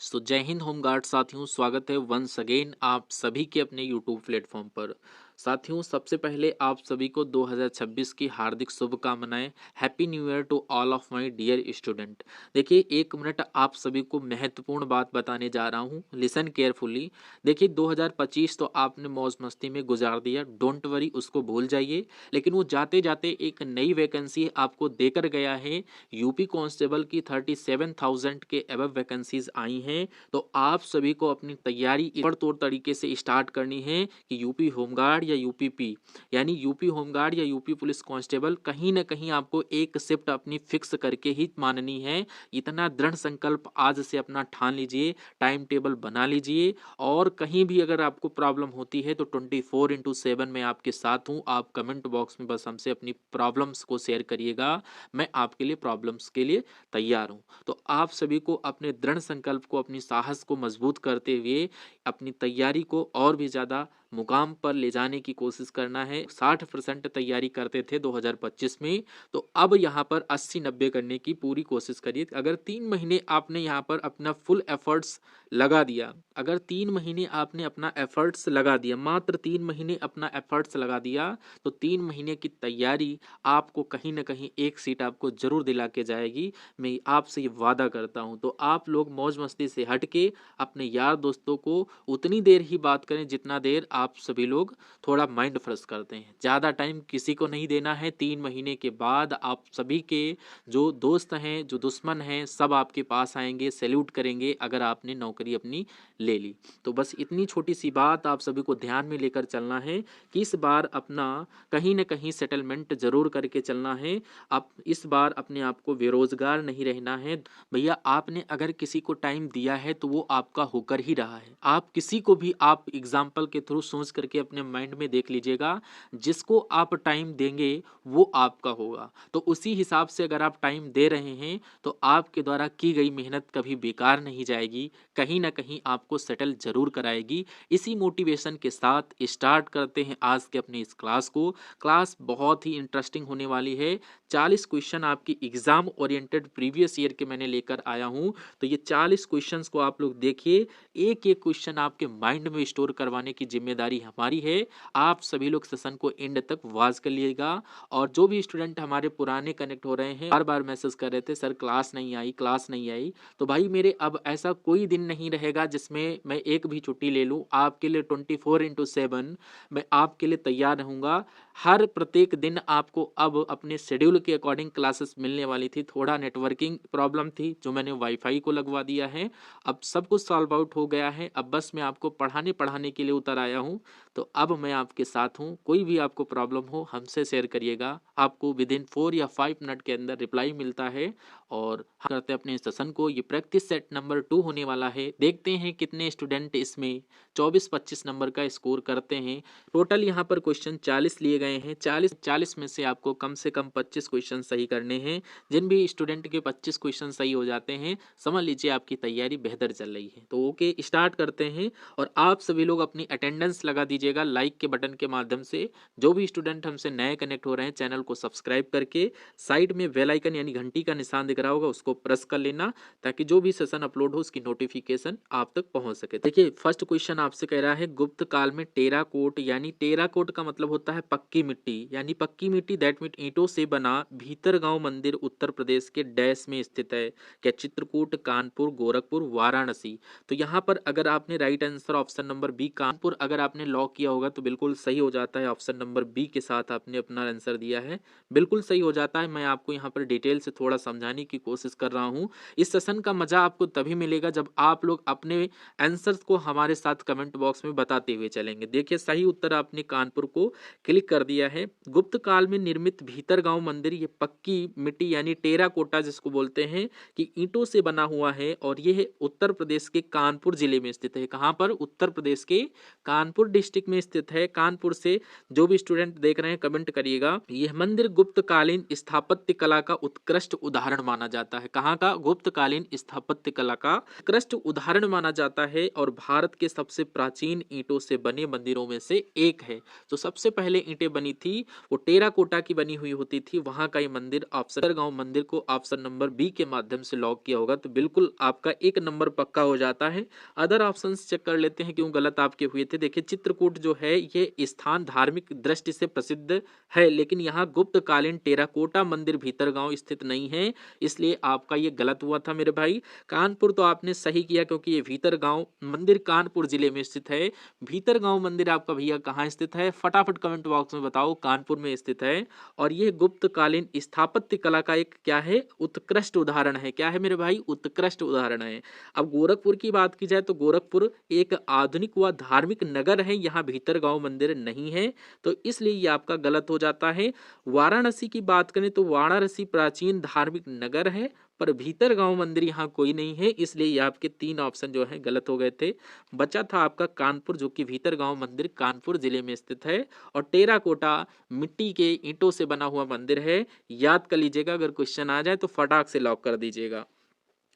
सो जय हिंद होमगार्ड साथियों, स्वागत है वंस अगेन आप सभी के अपने यूट्यूब प्लेटफॉर्म पर। साथियों, सबसे पहले आप सभी को 2026 की हार्दिक शुभकामनाएं। Happy new year to all of my dear student. देखिए, एक मिनट आप सभी को महत्वपूर्ण बात बताने जा रहा हूं, लिसन केयरफुली। देखिए, 2025 तो आपने मौज मस्ती में गुजार दिया, डोंट वरी, उसको भूल जाइए। लेकिन वो जाते जाते एक नई वैकेंसी आपको देकर गया है। यूपी कांस्टेबल की 37,000 के एबव वैकेंसीज आई हैं। तो आप सभी को अपनी तैयारी तौर तरीके से स्टार्ट करनी है कि यूपी होमगार्ड या यूपीपी, यानी यूपी होमगार्ड या यूपी पुलिस कांस्टेबल, कहीं ना कहीं आपको एक शिफ्ट अपनी फिक्स करके ही माननी है। इतना दृढ़ संकल्प आज से अपना ठान लीजिए, टाइम टेबल बना लीजिए। और कहीं भी अगर आपको प्रॉब्लम होती है तो 24/7 मैं आपके साथ हूँ। आप कमेंट बॉक्स में बस हमसे अपनी प्रॉब्लम्स को शेयर करिएगा, मैं आपके लिए प्रॉब्लम्स के लिए तैयार हूँ। तो आप सभी को अपने दृढ़ संकल्प को, अपनी साहस को मजबूत करते हुए अपनी तैयारी को और भी ज़्यादा मुकाम पर ले जाने की कोशिश करना है। 60% तैयारी करते थे 2025 में, तो अब यहाँ पर 80-90 करने की पूरी कोशिश करिए। अगर 3 महीने आपने यहाँ पर अपना फुल एफर्ट्स लगा दिया, अगर 3 महीने आपने अपना एफर्ट्स लगा दिया, मात्र 3 महीने अपना एफर्ट्स लगा दिया, तो 3 महीने की तैयारी आपको कहीं ना कहीं एक सीट आपको जरूर दिला के जाएगी। मैं आपसे ये वादा करता हूँ। तो आप लोग मौज मस्ती से हट के अपने यार दोस्तों को उतनी देर ही बात करें जितना देर आप सभी लोग थोड़ा माइंड फ्रेश करते हैं। ज़्यादा टाइम किसी को नहीं देना है। 3 महीने के बाद आप सभी के जो दोस्त हैं, जो दुश्मन हैं, सब आपके पास आएंगे, सैल्यूट करेंगे अगर आपने नौकरी अपनी ले ली। तो बस इतनी छोटी सी बात आप सभी को ध्यान में लेकर चलना है कि इस बार अपना कहीं ना कहीं सेटलमेंट जरूर करके चलना है। आप इस बार अपने आप को बेरोजगार नहीं रहना है। भैया, आपने अगर किसी को टाइम दिया है तो वो आपका होकर ही रहा है। आप किसी को भी आप एग्जाम्पल के थ्रू सोच करके अपने माइंड में देख लीजिएगा, जिसको आप टाइम देंगे वो आपका होगा। तो उसी हिसाब से अगर आप टाइम दे रहे हैं तो आपके द्वारा की गई मेहनत कभी बेकार नहीं जाएगी, कहीं ना कहीं आपको सेटल जरूर कराएगी। इसी मोटिवेशन के साथ स्टार्ट करते हैं आज के अपने इस क्लास को। क्लास बहुत ही इंटरेस्टिंग होने वाली है। 40 क्वेश्चन आपकी एग्जाम ओरिएंटेड प्रीवियस ईयर के मैंने लेकर आया हूं। तो ये 40 क्वेश्चंस को आप लोग देखिए, एक एक क्वेश्चन आपके माइंड में स्टोर करवाने की जिम्मेदारी हमारी है। आप सभी लोग सेशन को एंड तक वॉच कर लिएगा। और जो भी स्टूडेंट हमारे पुराने कनेक्ट हो रहे हैं, बार बार मैसेज कर रहे थे सर क्लास नहीं आई, क्लास नहीं आई, तो भाई मेरे अब ऐसा कोई दिन नहीं रहेगा जिसमें मैं एक भी छुट्टी ले लूँ। आपके लिए 24/7 मैं आपके लिए तैयार रहूँगा। हर प्रत्येक दिन आपको अब अपने शेड्यूल के अकॉर्डिंग क्लासेस मिलने वाली थी। थोड़ा नेटवर्किंग प्रॉब्लम थी जो मैंने वाईफाई को लगवा दिया है, अब सब कुछ सॉल्व आउट हो गया है। अब बस मैं आपको पढ़ाने के लिए उतर आया हूँ। तो अब मैं आपके साथ हूँ। कोई भी आपको प्रॉब्लम हो हमसे शेयर करिएगा, आपको विद इन 4 या 5 मिनट के अंदर रिप्लाई मिलता है। और हम करते हैं अपने सेशन को। ये प्रैक्टिस सेट नंबर 2 होने वाला है। देखते हैं कितने स्टूडेंट इसमें 24-25 नंबर का स्कोर करते हैं। टोटल यहाँ पर क्वेश्चन 40 लिए गए हैं। 40 में से आपको कम से कम 25 क्वेश्चन सही करने हैं। जिन भी स्टूडेंट के 25 क्वेश्चन सही हो जाते हैं, समझ लीजिए आपकी तैयारी बेहतर चल रही है। तो ओके, स्टार्ट करते हैं। और आप सभी लोग अपनी अटेंडेंस लगा दीजिएगा लाइक के बटन के माध्यम से। जो भी स्टूडेंट हमसे नए कनेक्ट हो रहे हैं, चैनल को सब्सक्राइब करके साइड में बेल आइकन यानी घंटी का निशान दिख रहा होगा, उसको प्रेस कर लेना, ताकि जो भी सेशन अपलोड हो उसकी नोटिफिकेशन आप तक पहुंच सके। देखिए, फर्स्ट क्वेश्चन आपसे कह रहा है गुप्त काल में टेराकोट, यानी टेराकोट का मतलब होता है पक्की मिट्टी, यानी पक्की मिट्टी दैट मीन ईंटों से बना भीतरगांव मंदिर उत्तर प्रदेश के डैश में स्थित है। क्या चित्रकूट, कानपुर, गोरखपुर, वाराणसी? तो यहाँ पर अगर आपने right answer option number B Kanpur अगर आपने लॉक किया होगा तो बिल्कुल सही हो जाता है। ऑप्शन नंबर बी के साथ आपने अपना आंसर दिया है, बिल्कुल सही हो जाता है। मैं आपको यहाँ पर डिटेल से थोड़ा समझाने की कोशिश कर रहा हूँ। इस सेशन का मजा आपको तभी मिलेगा जब आप लोग अपने आंसर्स को हमारे साथ कमेंट बॉक्स में बताते हुए चलेंगे। देखिए, सही उत्तर आपने कानपुर को क्लिक कर दिया है। गुप्त काल में निर्मित भीतरगांव मंदिर, ये पक्की मिट्टी यानी टेराकोटा जिसको बोलते हैं, कि ईंटों से बना हुआ है। और ये उत्तर प्रदेश के कानपुर जिले में स्थित है। कहाँ पर? उत्तर प्रदेश के कानपुर डिस्ट्रिक्ट में स्थित है। कानपुर से जो भी स्टूडेंट देख रहे हैं कमेंट करिएगा। यह मंदिर गुप्त कालीन स्थापत्य कला का उत्कृष्ट उदाहरण माना माना जाता है। कहाँ का? गुप्तकालीन स्थापत्य कला का उत्कृष्ट उदाहरण माना जाता है और भारत के सबसे प्राचीन ईंटों से बने मंदिरों में से एक है। जो सबसे पहले ईंटें बनी थी वो टेराकोटा की बनी हुई होती थी, वहां का ये मंदिर ऑप्शन गांव मंदिर को ऑप्शन नंबर बी के माध्यम से लॉक किया होगा तो बिल्कुल आपका एक नंबर पक्का हो जाता है। अदर ऑप्शंस चेक कर लेते हैं क्यों गलत आपके हुए थे। देखिए चित्रकूट जो है ये स्थान धार्मिक दृष्टि से प्रसिद्ध है, लेकिन यहाँ गुप्तकालीन टेराकोटा मंदिर भीतरगांव स्थित नहीं है, इसलिए आपका ये गलत हुआ था मेरे भाई। कानपुर तो आपने सही किया क्योंकि ये भीतरगांव मंदिर कानपुर जिले में स्थित है। भीतरगांव मंदिर आपका भैया कहाँ स्थित है? फटाफट कमेंट बॉक्स में बताओ। कानपुर में स्थित है और यह गुप्तकालीन स्थापत्य कला का एक क्या है? उत्कृष्ट उदाहरण है। क्या है मेरे भाई? उत्कृष्ट उदाहरण है। अब गोरखपुर की बात की जाए तो गोरखपुर एक आधुनिक व धार्मिक नगर है, यहाँ भीतरगांव मंदिर नहीं है, तो इसलिए ये आपका गलत हो जाता है। वाराणसी की बात करें तो वाराणसी प्राचीन धार्मिक नगर है पर भीतरगांव मंदिर यहाँ कोई नहीं है, इसलिए ये आपके 3 ऑप्शन जो है गलत हो गए थे। बचा था आपका कानपुर, जो कि भीतरगांव मंदिर कानपुर जिले में स्थित है और टेराकोटा मिट्टी के ईंटों से बना हुआ मंदिर है। याद कर लीजिएगा, अगर क्वेश्चन आ जाए तो फटाक से लॉक कर दीजिएगा।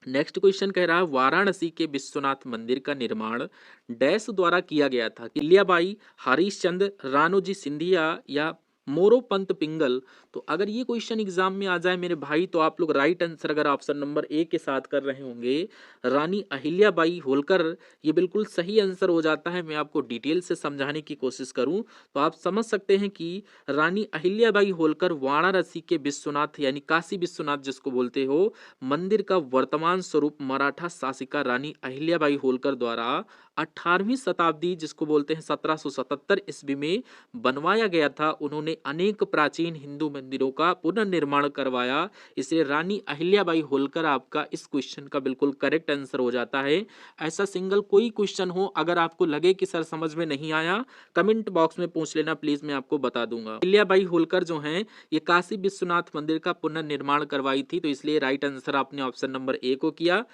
नेक्स्ट क्वेश्चन कह रहा है वाराणसी के विश्वनाथ मंदिर का निर्माण डैश द्वारा किया गया था? किल्लियाबाई, हरीशचंद्र, राणोजी सिंधिया या मोरोपंत पिंगल? तो अगर ये क्वेश्चन एग्जाम में आ जाए मेरे भाई तो आप लोग राइट आंसर अगर ऑप्शन नंबर ए के साथ कर रहे होंगे रानी अहिल्याबाई होलकर, ये बिल्कुल सही आंसर हो जाता है। मैं आपको डिटेल से समझाने की कोशिश करूं तो आप समझ सकते हैं कि रानी अहिल्याबाई होलकर वाराणसी के विश्वनाथ यानी काशी विश्वनाथ जिसको बोलते हो मंदिर का वर्तमान स्वरूप मराठा शासिका रानी अहिल्याबाई होलकर द्वारा 18वीं शताब्दी जिसको बोलते हैं 1777 ईस्वी में बनवाया गया था। उन्होंने अनेक प्राचीन हिंदू मंदिरों का पुनर्निर्माण करवाया, इसलिए रानी अहिल्याबाई होलकर आपका इस क्वेश्चन का बिल्कुल करेक्ट आंसर हो जाता है। ऐसा सिंगल कोई क्वेश्चन हो अगर आपको लगे कि सर समझ में नहीं आया कमेंट बॉक्स में पूछ लेना प्लीज, मैं आपको बता दूंगा। अहिल्याबाई होलकर जो हैं ये काशी विश्वनाथ मंदिर का पुनर्निर्माण करवाई थी, तो इसलिए राइट आंसर आपने ऑप्शन नंबर ए को किया।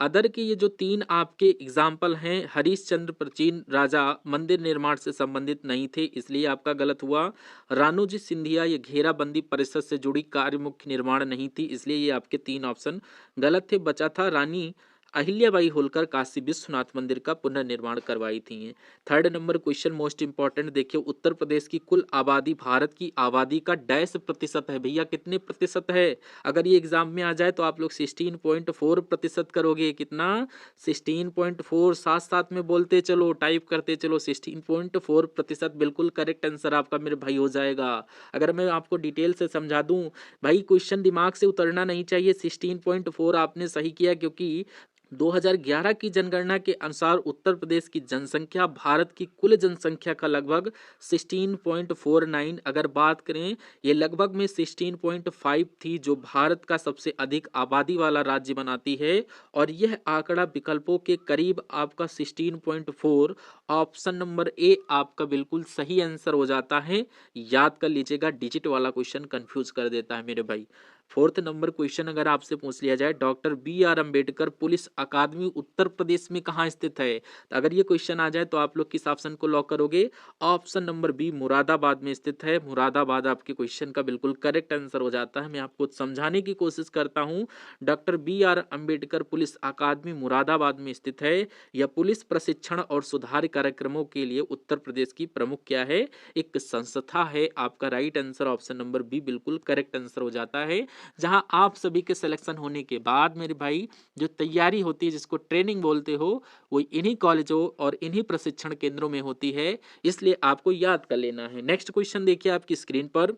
अदर के ये जो 3 आपके एग्जाम्पल हैं हरिश्चंद्र प्राचीन राजा मंदिर निर्माण से संबंधित नहीं थे, इसलिए आपका गलत हुआ। राणोजी सिंधिया ये घेराबंदी परिषद से जुड़ी कार्य मुख्य निर्माण नहीं थी, इसलिए ये आपके 3 ऑप्शन गलत थे। बचा था रानी अहिल्याबाई होलकर काशी विश्वनाथ मंदिर का पुनर्निर्माण करवाई थी। Third number question most important देखिए, उत्तर प्रदेश की कुल आबादी भारत की आबादी का डैश प्रतिशत है? भैया कितने प्रतिशत है? अगर ये एग्जाम में आ जाए तो आप लोग 16.4% करोगे। कितना? 16.4। साथ साथ में बोलते चलो, टाइप करते चलो, 16.4% बिल्कुल करेक्ट आंसर आपका मेरे भाई हो जाएगा। अगर मैं आपको डिटेल से समझा दूं भाई, क्वेश्चन दिमाग से उतरना नहीं चाहिए। 16.4 आपने सही किया क्योंकि 2011 की जनगणना के अनुसार उत्तर प्रदेश की जनसंख्या भारत की कुल जनसंख्या का लगभग 16.49, अगर बात करें ये लगभग में 16.5 थी, जो भारत का सबसे अधिक आबादी वाला राज्य बनाती है। और यह आंकड़ा विकल्पों के करीब आपका 16.4 ऑप्शन नंबर ए आपका बिल्कुल सही आंसर हो जाता है। याद कर लीजिएगा, डिजिट वाला क्वेश्चन कंफ्यूज कर देता है मेरे भाई। फोर्थ नंबर क्वेश्चन अगर आपसे पूछ लिया जाए डॉक्टर बी.आर. अंबेडकर पुलिस अकादमी उत्तर प्रदेश में कहाँ स्थित है? तो अगर ये क्वेश्चन आ जाए तो आप लोग किस ऑप्शन को लॉक करोगे? ऑप्शन नंबर बी मुरादाबाद में स्थित है। मुरादाबाद आपके क्वेश्चन का बिल्कुल करेक्ट आंसर हो जाता है। मैं आपको समझाने की कोशिश करता हूँ। Doctor B R. अंबेडकर पुलिस अकादमी मुरादाबाद में स्थित है। यह पुलिस प्रशिक्षण और सुधार कार्यक्रमों के लिए उत्तर प्रदेश की प्रमुख क्या है? एक संस्था है। आपका right answer option number B बिल्कुल करेक्ट आंसर हो जाता है। जहां आप सभी के सिलेक्शन होने के बाद मेरे भाई जो तैयारी होती है जिसको ट्रेनिंग बोलते हो वो इन्हीं कॉलेजों और इन्हीं प्रशिक्षण केंद्रों में होती है, इसलिए आपको याद कर लेना है। नेक्स्ट क्वेश्चन देखिए आपकी स्क्रीन पर,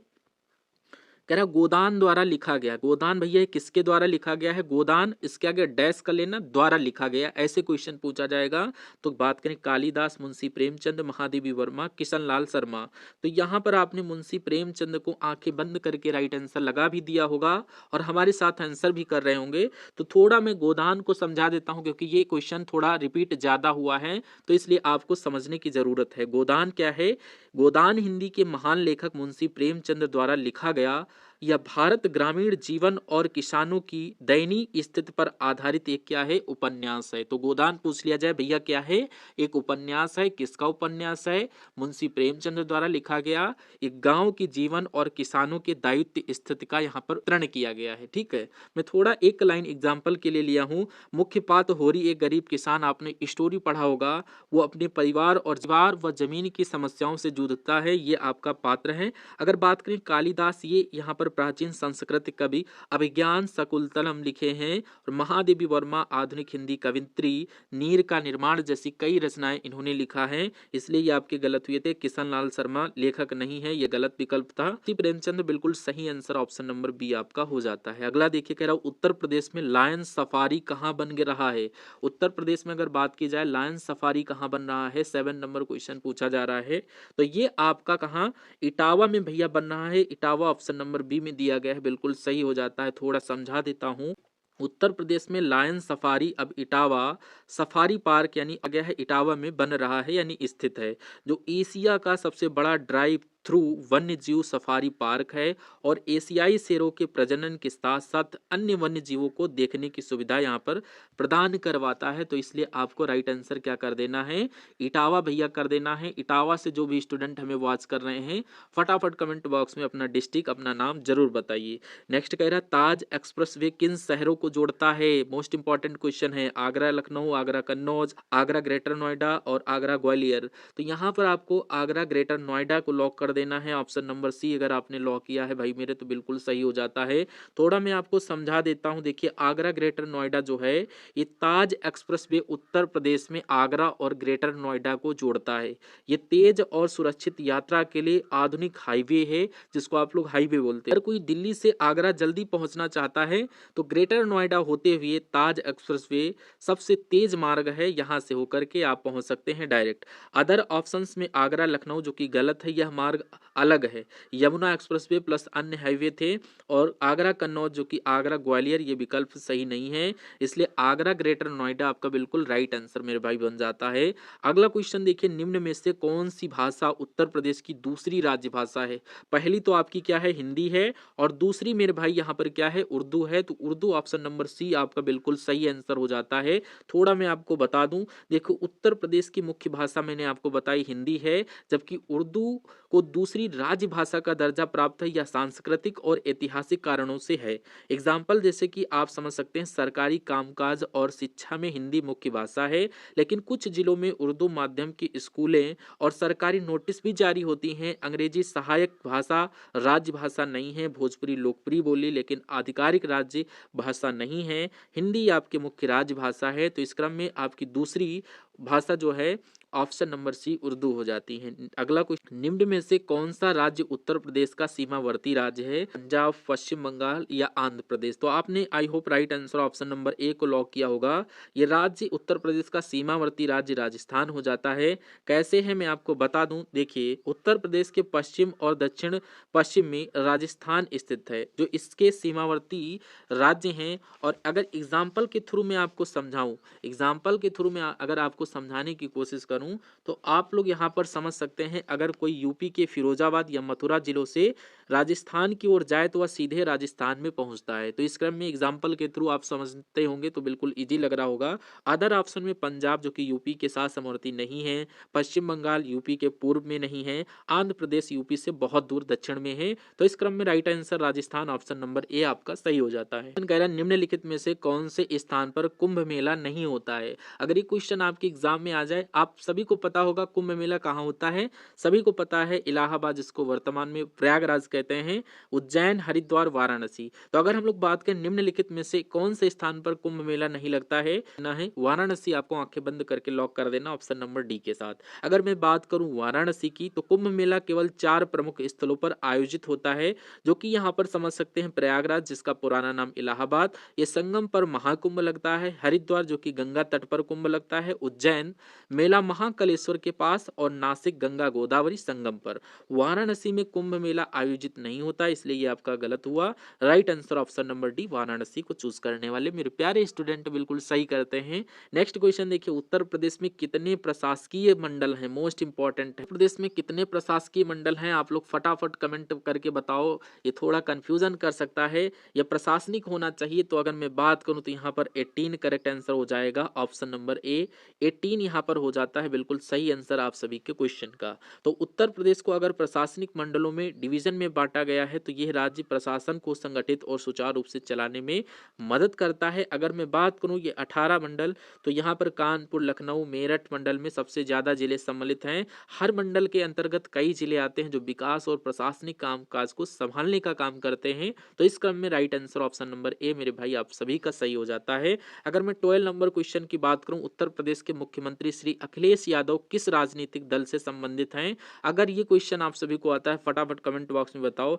कह रहा गोदान द्वारा लिखा गया। गोदान भैया किसके द्वारा लिखा गया है? गोदान इसके आगे डैश कर लेना, द्वारा लिखा गया, ऐसे क्वेश्चन पूछा जाएगा। तो बात करें कालिदास, मुंशी प्रेमचंद, महादेवी वर्मा, किशन लाल शर्मा, तो यहाँ पर आपने मुंशी प्रेमचंद को आंखें बंद करके राइट आंसर लगा भी दिया होगा और हमारे साथ आंसर भी कर रहे होंगे। तो थोड़ा मैं गोदान को समझा देता हूँ क्योंकि ये क्वेश्चन थोड़ा रिपीट ज्यादा हुआ है, तो इसलिए आपको समझने की जरूरत है। गोदान क्या है? गोदान हिंदी के महान लेखक मुंशी प्रेमचंद द्वारा लिखा गया या भारत ग्रामीण जीवन और किसानों की दयनीय स्थिति पर आधारित एक क्या है, उपन्यास है। तो गोदान पूछ लिया जाए भैया क्या है, एक उपन्यास है। किसका उपन्यास है, मुंशी प्रेमचंद द्वारा लिखा गया। एक गांव की जीवन और किसानों के दायित्व स्थिति का यहाँ पर वर्णन किया गया है। ठीक है, मैं थोड़ा एक लाइन एग्जाम्पल के लिए लिया हूँ। मुख्य पात्र होरी एक गरीब किसान, आपने स्टोरी पढ़ा होगा, वो अपने परिवार और जमीन की समस्याओं से जूझता है, ये आपका पात्र है। अगर बात करें कालिदास, ये यहाँ पर प्राचीन संस्कृत कवि, अभिज्ञान शकुंतलम लिखे हैं। और महादेवी वर्मा आधुनिक हिंदी कवित्री, नीर का निर्माण जैसी कई रचनाएं इन्होंने लिखा है। इसलिए ये आपके गलत हुए थे। किशन लाल शर्मा लेखक नहीं है, ये गलत विकल्प था। प्रेमचंद बिल्कुल सही आंसर, ऑप्शन नंबर बी आपका हो जाता है। अगला देखिए, कह रहा हूं उत्तर प्रदेश में लायन सफारी कहाँ बन रहा है। उत्तर प्रदेश में अगर बात की जाए लायन सफारी कहाँ बन रहा है, 7 नंबर क्वेश्चन पूछा जा रहा है। तो ये आपका कहाँ, इटावा में भैया बन रहा है। इटावा ऑप्शन नंबर बी में दिया गया है, बिल्कुल सही हो जाता है। थोड़ा समझा देता हूँ। उत्तर प्रदेश में लायन सफारी अब इटावा सफारी पार्क यानी आ गया है, इटावा में बन रहा है यानी स्थित है, जो एशिया का सबसे बड़ा ड्राइव थ्रू वन्य जीव सफारी पार्क है। और एशियाई शेरों के प्रजनन के साथ साथ अन्य वन्य जीवों को देखने की सुविधा यहाँ पर प्रदान करवाता है। तो इसलिए आपको राइट आंसर क्या कर देना है, इटावा भैया कर देना है। इटावा से जो भी स्टूडेंट हमें वॉच कर रहे हैं, फटाफट कमेंट बॉक्स में अपना डिस्ट्रिक्ट, अपना नाम जरूर बताइए। नेक्स्ट कह रहा है ताज एक्सप्रेस वे किन शहरों को जोड़ता है। मोस्ट इंपॉर्टेंट क्वेश्चन है। आगरा लखनऊ, आगरा कन्नौज, आगरा ग्रेटर नोएडा और आगरा ग्वालियर। तो यहाँ पर आपको आगरा ग्रेटर नोएडा को लॉक कर देना है, ऑप्शन नंबर सी। अगर आपने लॉक किया है भाई मेरे, तो बिल्कुल सही हो जाता है। थोड़ा मैं आपको समझा देता हूँ। देखिए आगरा ग्रेटर नोएडा जो है, ये ताज एक्सप्रेस वे उत्तर प्रदेश में आगरा और ग्रेटर नोएडा को जोड़ता है। ये तेज और सुरक्षित यात्रा के लिए आधुनिक हाईवे है, जिसको आप लोग हाईवे बोलते हैं। अगर कोई दिल्ली से आगरा जल्दी पहुंचना चाहता है तो ग्रेटर नोएडा होते हुए ताज एक्सप्रेस वे सबसे तेज मार्ग है, यहां से होकर के आप पहुंच सकते हैं डायरेक्ट। अदर ऑप्शंस में आगरा लखनऊ जो कि गलत है, यह मार्ग अलग है। यमुना एक्सप्रेसवे प्लस अन्य हाईवे थे। और आगरा कन्नौज जो कि आगरा ग्वालियर, ये विकल्प सही नहीं है। इसलिए आगरा ग्रेटर नोएडा आपका बिल्कुल राइट आंसर मेरे भाई बन जाता है। अगला क्वेश्चन देखिए, निम्न में से कौन सी भाषा उत्तर प्रदेश की दूसरी राज्य भाषा है। पहली तो आपकी क्या है, हिंदी है, और दूसरी मेरे भाई यहाँ पर क्या है, उर्दू है। तो उर्दू ऑप्शन नंबर सी आपका बिल्कुल सही आंसर हो जाता है। थोड़ा मैं आपको बता दूं, देखो उत्तर प्रदेश की मुख्य भाषा मैंने आपको बताई हिंदी है, जबकि उर्दू को दूसरी राज्य भाषा का दर्जा प्राप्त है, या सांस्कृतिक और ऐतिहासिक कारणों से है। एग्जाम्पल जैसे कि आप समझ सकते हैं, सरकारी कामकाज और शिक्षा में हिंदी मुख्य भाषा है, लेकिन कुछ जिलों में उर्दू माध्यम की स्कूलें और सरकारी नोटिस भी जारी होती हैं। अंग्रेजी सहायक भाषा राज्य भाषा नहीं है। भोजपुरी लोकप्रिय बोली लेकिन आधिकारिक राज्य भाषा नहीं है। हिंदी आपकी मुख्य राज्य भाषा है। तो इस क्रम में आपकी दूसरी भाषा जो है ऑप्शन नंबर सी उर्दू हो जाती है। अगला क्वेश्चन, निम्न में से कौन सा राज्य उत्तर प्रदेश का सीमावर्ती राज्य है। पंजाब, पश्चिम बंगाल या आंध्र प्रदेश। तो आपने I hope right answer option number ए को लॉक किया होगा। ये राज्य उत्तर प्रदेश का सीमावर्ती राज्य राजस्थान हो जाता है। कैसे है मैं आपको बता दूं, देखिए उत्तर प्रदेश के पश्चिम और दक्षिण पश्चिम में राजस्थान स्थित है, जो इसके सीमावर्ती राज्य हैं। और अगर एग्जाम्पल के थ्रू मैं आपको समझाऊं, एग्जाम्पल के थ्रू मैं अगर आपको समझाने की कोशिश करूं, तो आप लोग यहाँ पर समझ सकते हैं, अगर कोई यूपी के फिरोजाबाद या मथुरा जिलों से राजस्थान की ओर जाए तो वह सीधे राजस्थान में पहुंचता है। तो इस क्रम में एग्जाम्पल के थ्रू आप समझते होंगे तो बिल्कुल इजी लग रहा होगा। अदर ऑप्शन में पंजाब जो कि यूपी के साथ समवर्ती नहीं है, पश्चिम बंगाल यूपी के पूर्व में नहीं है, आंध्र प्रदेश यूपी से बहुत दूर दक्षिण में है। तो इस क्रम में right answer Rajasthan option number ए आपका सही हो जाता है। कह रहा है निम्नलिखित में से कौन से स्थान पर कुंभ मेला नहीं होता है। अगर ये क्वेश्चन आपके एग्जाम में आ जाए, आप सभी को पता होगा कुंभ मेला कहाँ होता है, सभी को पता है इलाहाबाद, जिसको वर्तमान में प्रयागराज कहते हैं, उज्जैन, हरिद्वार, वाराणसी। तो अगर हम लोग बात करें निम्नलिखित में से कौन से स्थान पर कुंभ मेला नहीं लगता है, ना है वाराणसी। आपको आंखें बंद करके लॉक कर देना ऑप्शन नंबर डी के साथ। अगर मैं बात करूं वाराणसी की, तो कुंभ मेला केवल 4 प्रमुख स्थलों पर आयोजित होता है, जो कि यहाँ पर समझ सकते हैं प्रयागराज जिसका पुराना नाम इलाहाबाद, ये संगम पर महाकुंभ लगता है, हरिद्वार जो कि गंगा तट पर कुंभ लगता है, उज्जैन उज्जैन, मेला महाकालेश्वर के पास और नासिक गंगा गोदावरी संगम पर। वाराणसी में कुंभ मेला आयोजित नहीं होता, इसलिए ये आपका गलत हुआ। Right answer option number D Varanasi को चूज करने वाले मेरे प्यारे स्टूडेंट बिल्कुल सही करते हैं। नेक्स्ट क्वेश्चन देखिए, उत्तर प्रदेश में कितने प्रशासकीय मंडल हैं? मोस्ट इंपॉर्टेंट है, प्रदेश में कितने प्रशासकीय मंडल हैं? आप लोग फटाफट कमेंट करके बताओ, ये थोड़ा कंफ्यूजन कर सकता है। ये प्रशासनिक होना चाहिए, तो अगर मैं बात करूं तो यहाँ पर 18 करेक्ट आंसर हो जाएगा, ऑप्शन नंबर ए 18 यहाँ पर हो जाता है बिल्कुल सही आंसर आप सभी के क्वेश्चन का। तो उत्तर प्रदेश को अगर प्रशासनिक मंडलों में डिवीजन में बांटा गया है तो यह राज्य प्रशासन को संगठित और सुचारू रूप से चलाने में मदद करता है। अगर मैं बात करूं ये 18 मंडल, तो यहाँ पर कानपुर, लखनऊ, मेरठ मंडल में सबसे ज्यादा जिले सम्मिलित हैं। हर मंडल के अंतर्गत कई जिले आते हैं जो विकास और प्रशासनिक कामकाज को संभालने का काम करते हैं। तो इस क्रम में राइट आंसर ऑप्शन नंबर ए मेरे भाई आप सभी का सही हो जाता है। अगर मैं 12 नंबर क्वेश्चन की बात करूं, उत्तर प्रदेश के मुख्यमंत्री श्री अखिलेश यादव किस राजनीतिक दल से संबंधित हैं? अगर ये क्वेश्चन आप सभी को आता है फटाफट कमेंट बॉक्स में बताओ।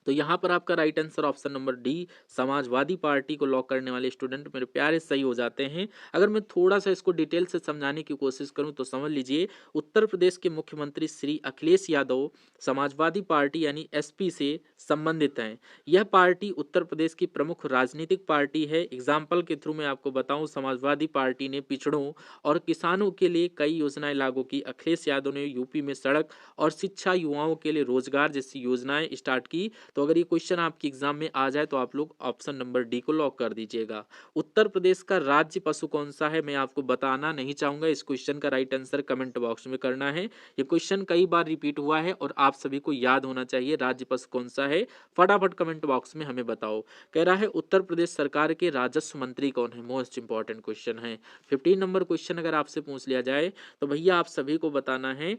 तो यहाँ पर आपका right answer option number D Samajwadi party को लॉक करने वाले स्टूडेंट मेरे प्यारे सही हो जाते हैं। अगर मैं थोड़ा सा इसको डिटेल से समझाने की कोशिश करूं तो समझ लीजिए, उत्तर प्रदेश के मुख्यमंत्री श्री अखिलेश यादव समाजवादी पार्टी यानी एसपी से संबंधित हैं। यह पार्टी उत्तर प्रदेश की प्रमुख राजनीतिक पार्टी है। एग्जाम्पल के थ्रू मैं आपको बताऊं, समाजवादी पार्टी ने पिछड़ों और किसानों के लिए कई योजनाएं लागू की। अखिलेश यादव ने यूपी में सड़क और शिक्षा, युवाओं के लिए रोजगार जैसी योजनाएं स्टार्ट की। तो अगर ये क्वेश्चन आपके एग्जाम में आ जाए तो आप लोग ऑप्शन नंबर डी को लॉक कर दीजिएगा। उत्तर प्रदेश का राज्य पशु कौन सा है? मैं आपको बताना नहीं चाहूंगा, इस क्वेश्चन का राइट आंसर कमेंट बॉक्स में करना है। ये क्वेश्चन कई बार रिपीट हुआ है और आप सभी को याद होना चाहिए, राज्य पशु कौन सा है? फटाफट कमेंट बॉक्स में हमें बताओ। कह रहा है उत्तर प्रदेश सरकार के राजस्व मंत्री कौन है? मोस्ट इंपॉर्टेंट क्वेश्चन है। 15 नंबर क्वेश्चन अगर आपसे पूछ लिया जाए तो भैया आप सभी को बताना है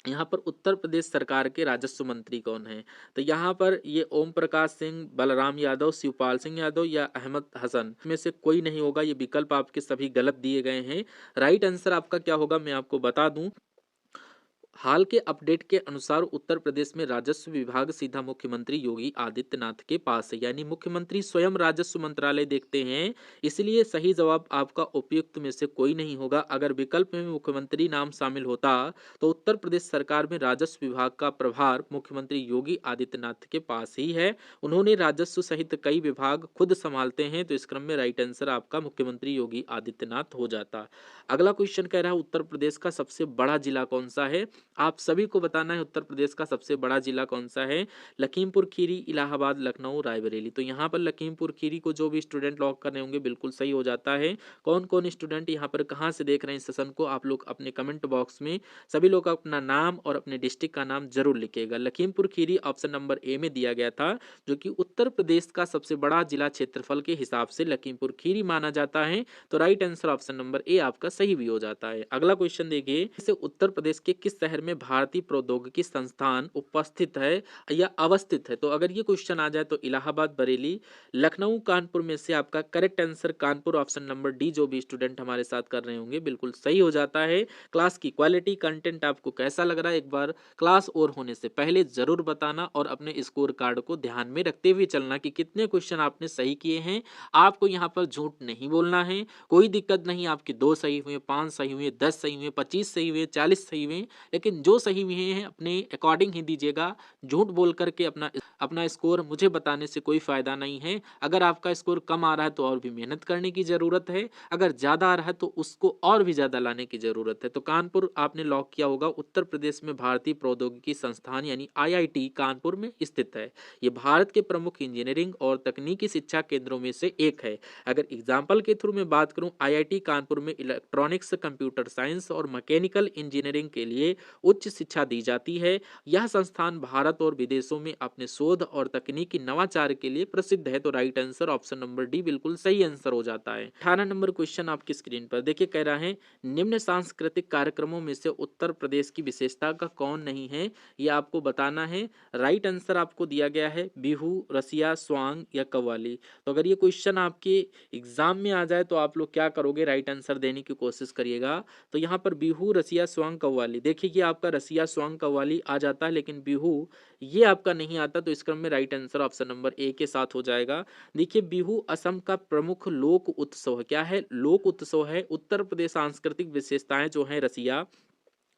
यहाँ पर उत्तर प्रदेश सरकार के राजस्व मंत्री कौन है? तो यहाँ पर ये ओम प्रकाश सिंह, बलराम यादव, शिवपाल सिंह यादव या अहमद हसन में से कोई नहीं होगा। ये विकल्प आपके सभी गलत दिए गए हैं। राइट आंसर आपका क्या होगा मैं आपको बता दूं। हाल के अपडेट के अनुसार उत्तर प्रदेश में राजस्व विभाग सीधा मुख्यमंत्री योगी आदित्यनाथ के पास है, यानी मुख्यमंत्री स्वयं राजस्व मंत्रालय देखते हैं। इसलिए सही जवाब आपका उपयुक्त में से कोई नहीं होगा। अगर विकल्प में मुख्यमंत्री नाम शामिल होता तो उत्तर प्रदेश सरकार में राजस्व विभाग का प्रभार मुख्यमंत्री योगी आदित्यनाथ के पास ही है। उन्होंने राजस्व सहित कई विभाग खुद संभालते हैं। तो इस क्रम में राइट आंसर आपका मुख्यमंत्री योगी आदित्यनाथ हो जाता। अगला क्वेश्चन कह रहा है उत्तर प्रदेश का सबसे बड़ा जिला कौन सा है? आप सभी को बताना है उत्तर प्रदेश का सबसे बड़ा जिला कौन सा है। लखीमपुर खीरी, इलाहाबाद, लखनऊ, रायबरेली। तो यहाँ पर लखीमपुर खीरी को जो भी स्टूडेंट लॉक कर रहे होंगे बिल्कुल सही हो जाता है। कौन कौन स्टूडेंट यहाँ पर कहाँ से देख रहे हैं इस सेशन को, आप लोग अपने कमेंट बॉक्स में सभी लोग अपना नाम और अपने डिस्ट्रिक्ट का नाम जरूर लिखिएगा। लखीमपुर खीरी ऑप्शन नंबर ए में दिया गया था, जो कि उत्तर प्रदेश का सबसे बड़ा जिला क्षेत्रफल के हिसाब से लखीमपुर खीरी माना जाता है। तो राइट आंसर ऑप्शन नंबर ए आपका सही भी हो जाता है। अगला क्वेश्चन देखिए, इसे उत्तर प्रदेश के किस शहर में भारतीय प्रौद्योगिकी संस्थान उपस्थित है या अवस्थित है? तो अगर ये क्वेश्चन आ जाए तो इलाहाबाद, बरेली, लखनऊ, कानपुर में से आपका correct answer Kanpur option number D जो भी स्टूडेंट हमारे साथ कर रहे होंगे बिल्कुल सही हो जाता है। क्लास की क्वालिटी, कंटेंट आपको कैसा लग रहा है एक बार क्लास और होने से पहले जरूर बताना और अपने स्कोर कार्ड को ध्यान में रखते हुए चलना कि कितने क्वेश्चन आपने सही किए हैं। आपको यहाँ पर झूठ नहीं बोलना है, कोई दिक्कत नहीं। आपके 2 सही हुए, 5 सही हुए, 10 सही हुए, 25 सही हुए, 40 सही हुए, लेकिन जो सही हुए हैं अपने अकॉर्डिंग ही दीजिएगा। झूठ बोल करके अपना अपना स्कोर मुझे बताने से कोई फायदा नहीं है। अगर आपका स्कोर कम आ रहा है तो और भी मेहनत करने की जरूरत है, अगर ज्यादा आ रहा है तो उसको और भी ज्यादा लाने की जरूरत है। तो कानपुर आपने लॉक किया होगा। उत्तर प्रदेश में भारतीय प्रौद्योगिकी संस्थान यानी आईआईटी कानपुर में स्थित है। ये भारत के प्रमुख इंजीनियरिंग और तकनीकी शिक्षा केंद्रों में से एक है। अगर एग्जाम्पल के थ्रू मैं बात करूं, आईआईटी कानपुर में इलेक्ट्रॉनिक्स, कंप्यूटर साइंस और मैकेनिकल इंजीनियरिंग के लिए उच्च शिक्षा दी जाती है। यह संस्थान भारत और विदेशों में अपने शोध और तकनीकी नवाचार के लिए प्रसिद्ध है। तो right answer option number D बिल्कुल सही आंसर हो जाता है। 18 नंबर क्वेश्चन आपकी स्क्रीन पर देखिए, कह रहा है निम्न सांस्कृतिक कार्यक्रमों में से उत्तर प्रदेश की विशेषता का कौन नहीं है? यह आपको बताना है। राइट आंसर आपको दिया गया है बिहू, रसिया, स्वांग या कव्वाली। तो अगर ये क्वेश्चन आपके एग्जाम में आ जाए तो आप लोग क्या करोगे, राइट आंसर देने की कोशिश करिएगा। तो यहाँ पर बिहू, रसिया, स्वांग, कव्वाली, देखिए देखिए आपका रसिया, स्वांग, कव्वाली आ जाता है, लेकिन बिहू ये आपका नहीं आता, तो इस क्रम में right answer option number A के साथ हो जाएगा। देखिए बिहू असम का प्रमुख लोक उत्सव है। क्या है? लोक उत्सव है। उत्तर प्रदेश सांस्कृतिक विशेषताएं जो है रसिया,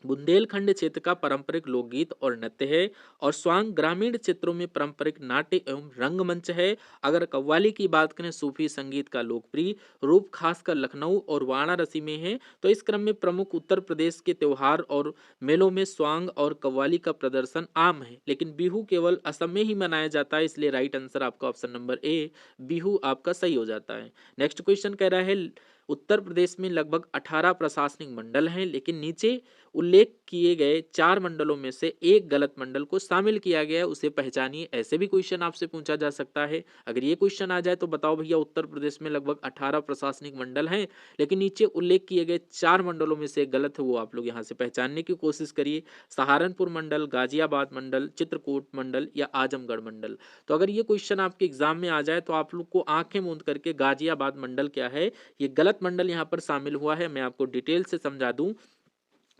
बुंदेलखंड क्षेत्र का पारंपरिक लोकगीत और नृत्य है, और स्वांग ग्रामीण क्षेत्रों में पारंपरिक नाट्य एवं रंगमंच है। अगर कव्वाली की बात करें, सूफी संगीत का लोकप्रिय रूप खासकर लखनऊ और वाराणसी में है। तो इस क्रम में प्रमुख उत्तर प्रदेश के त्योहार और मेलों में स्वांग और कव्वाली का प्रदर्शन आम है, लेकिन बिहू केवल असम में ही मनाया जाता है, इसलिए राइट आंसर आपका ऑप्शन नंबर ए बिहू आपका सही हो जाता है। नेक्स्ट क्वेश्चन कह रहा है उत्तर प्रदेश में लगभग 18 प्रशासनिक मंडल हैं, लेकिन नीचे उल्लेख किए गए 4 मंडलों में से एक गलत मंडल को शामिल किया गया है, उसे पहचानिए। ऐसे भी क्वेश्चन आपसे पूछा जा सकता है। अगर ये क्वेश्चन आ जाए तो बताओ भैया उत्तर प्रदेश में लगभग 18 प्रशासनिक मंडल हैं, लेकिन नीचे उल्लेख किए गए 4 मंडलों में से एक गलत है, वो आप लोग यहाँ से पहचानने की कोशिश करिए। सहारनपुर मंडल, गाजियाबाद मंडल, चित्रकूट मंडल या आजमगढ़ मंडल। तो अगर ये क्वेश्चन आपके एग्जाम में आ जाए तो आप लोग को आंखें मूंद करके गाजियाबाद मंडल क्या है, ये गलत मंडल यहाँ पर शामिल हुआ है। मैं आपको डिटेल से समझा दूं।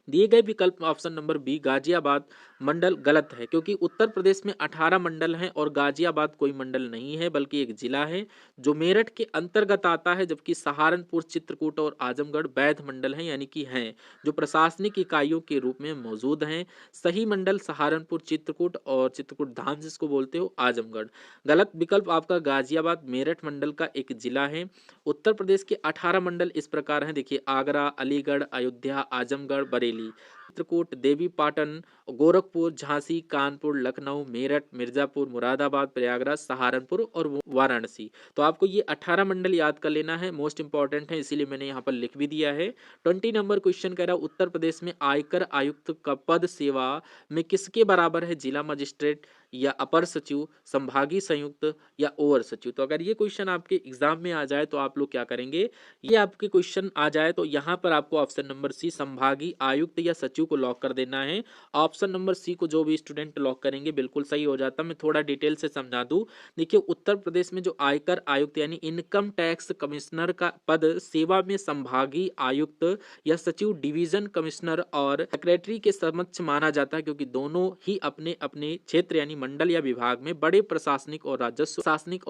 दिए गए विकल्प ऑप्शन नंबर बी गाजियाबाद मंडल गलत है, क्योंकि उत्तर प्रदेश में 18 मंडल हैं और गाजियाबाद कोई मंडल नहीं है बल्कि एक जिला है जो मेरठ के अंतर्गत आता है, जबकि सहारनपुर, चित्रकूट और आजमगढ़ वैध मंडल हैं, यानी कि हैं जो प्रशासनिक इकाइयों के रूप में मौजूद हैं। सही मंडल सहारनपुर, चित्रकूट और चित्रकूट धाम जिसको बोलते हो आजमगढ़। गलत विकल्प आपका गाजियाबाद मेरठ मंडल का एक जिला है। उत्तर प्रदेश के 18 मंडल इस प्रकार हैं, देखिए आगरा, अलीगढ़, अयोध्या, आजमगढ़, बरेली, चित्रकूट, देवी पाटन, गोरखपुर, झांसी, कानपुर, लखनऊ, मेरठ, मिर्जापुर, मुरादाबाद, प्रयागराज, सहारनपुर और वाराणसी। तो आपको ये 18 मंडल याद कर लेना है, मोस्ट इंपॉर्टेंट है, इसीलिए मैंने यहाँ पर लिख भी दिया है। 20 नंबर क्वेश्चन कह रहा है उत्तर प्रदेश में आयकर आयुक्त का पद सेवा में किसके बराबर है? जिला मजिस्ट्रेट या अपर सचिव, संभागीय संयुक्त या ओवर सचिव। तो अगर ये क्वेश्चन आपके एग्जाम में आ जाए तो आप लोग क्या करेंगे, ये आपके क्वेश्चन आ जाए तो यहाँ पर आपको ऑप्शन नंबर सी संभागीय आयुक्त या सचिव को लॉक कर देना है। ऑप्शन नंबर सी को जो भी स्टूडेंट लॉक करेंगे बिल्कुल सही हो जाता। मैं थोड़ा डिटेल से समझा दूं। देखिए उत्तर प्रदेश में जो आयकर आयुक्त यानी इनकम टैक्स कमिश्नर का पद सेवा में संभागीय आयुक्त या सचिव, डिवीजन कमिश्नर और सेक्रेटरी के समक्ष माना जाता है, क्योंकि दोनों ही अपने अपने क्षेत्र यानी मंडल या विभाग में बड़े प्रशासनिक और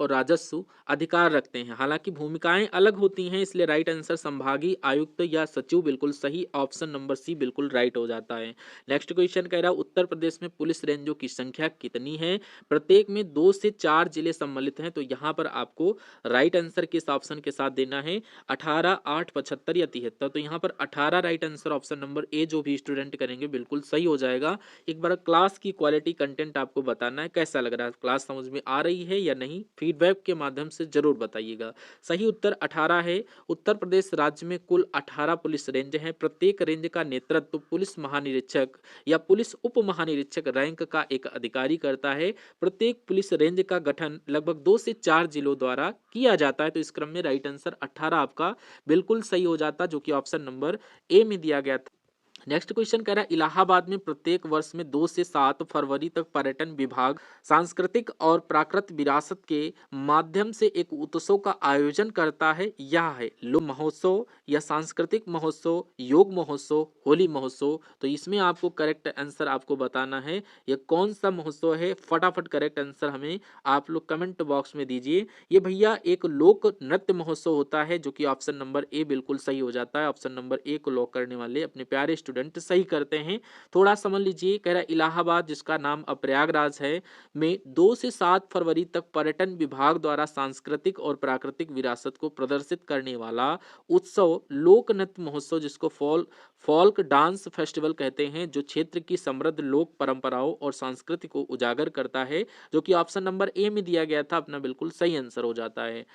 राजस्व अधिकार रखते हैं। हालांकि भूमिकाएं अलग होती हैं, इसलिए राइट आंसर संभागीय आयुक्त या सचिव बिल्कुल सही, ऑप्शन नंबर सी बिल्कुल राइट हो जाता है। नेक्स्ट क्वेश्चन कह रहा है उत्तर प्रदेश में पुलिस रेंजों की संख्या कितनी है? प्रत्येक में 2 से 4 जिले सम्मिलित हैं, तो यहाँ पर आपको राइट आंसर किस ऑप्शन के साथ देना है? 18, 8, 75 या 73। तो यहाँ पर 18 राइट आंसर, ऑप्शन नंबर ए जो भी स्टूडेंट करेंगे बिल्कुल सही हो जाएगा। एक बार क्लास की क्वालिटी कंटेंट आपको बताना है, कैसा लग रहा है, क्लास समझ में आ रही है या नहीं, फीडबैक के माध्यम से जरूर बताइएगा। सही उत्तर 18 है। उत्तर प्रदेश राज्य में कुल 18 पुलिस रेंज हैं। प्रत्येक रेंज का नेतृत्व पुलिस महानिरीक्षक या पुलिस उप महानिरीक्षक रैंक का एक अधिकारी करता है। प्रत्येक पुलिस रेंज का गठन लगभग 2 से 4 जिलों द्वारा किया जाता है। तो इस क्रम में राइट आंसर 18 आपका बिल्कुल सही हो जाता, जो कि ऑप्शन नंबर ए में दिया गया था। नेक्स्ट क्वेश्चन कह रहा है इलाहाबाद में प्रत्येक वर्ष में 2 से 7 फरवरी तक पर्यटन विभाग सांस्कृतिक और प्राकृतिक विरासत के माध्यम से एक उत्सव का आयोजन करता है। यह है लोक महोत्सव या सांस्कृतिक महोत्सव, योग महोत्सव, होली महोत्सव। तो इसमें आपको करेक्ट आंसर आपको बताना है ये कौन सा महोत्सव है। फटाफट करेक्ट आंसर हमें आप लोग कमेंट बॉक्स में दीजिए। ये भैया एक लोक नृत्य महोत्सव होता है, जो कि ऑप्शन नंबर ए बिल्कुल सही हो जाता है। ऑप्शन नंबर ए को लॉक करने वाले अपने प्यारे स्टूडेंट सही करते हैं। थोड़ा समझ लीजिए, कह रहा है इलाहाबाद जिसका नाम अब प्रयागराज है में 2 से 7 फरवरी तक पर्यटन विभाग द्वारा सांस्कृतिक और प्राकृतिक विरासत को प्रदर्शित करने वाला उत्सव लोक नृत्य महोत्सव, जिसको फोल्क डांस फेस्टिवल कहते हैं, जो क्षेत्र की समृद्ध लोक परंपराओं और संस्कृति को उजागर करता है, जो कि ऑप्शन नंबर ए में दिया गया था, अपना बिल्कुल सही आंसर हो जाता है।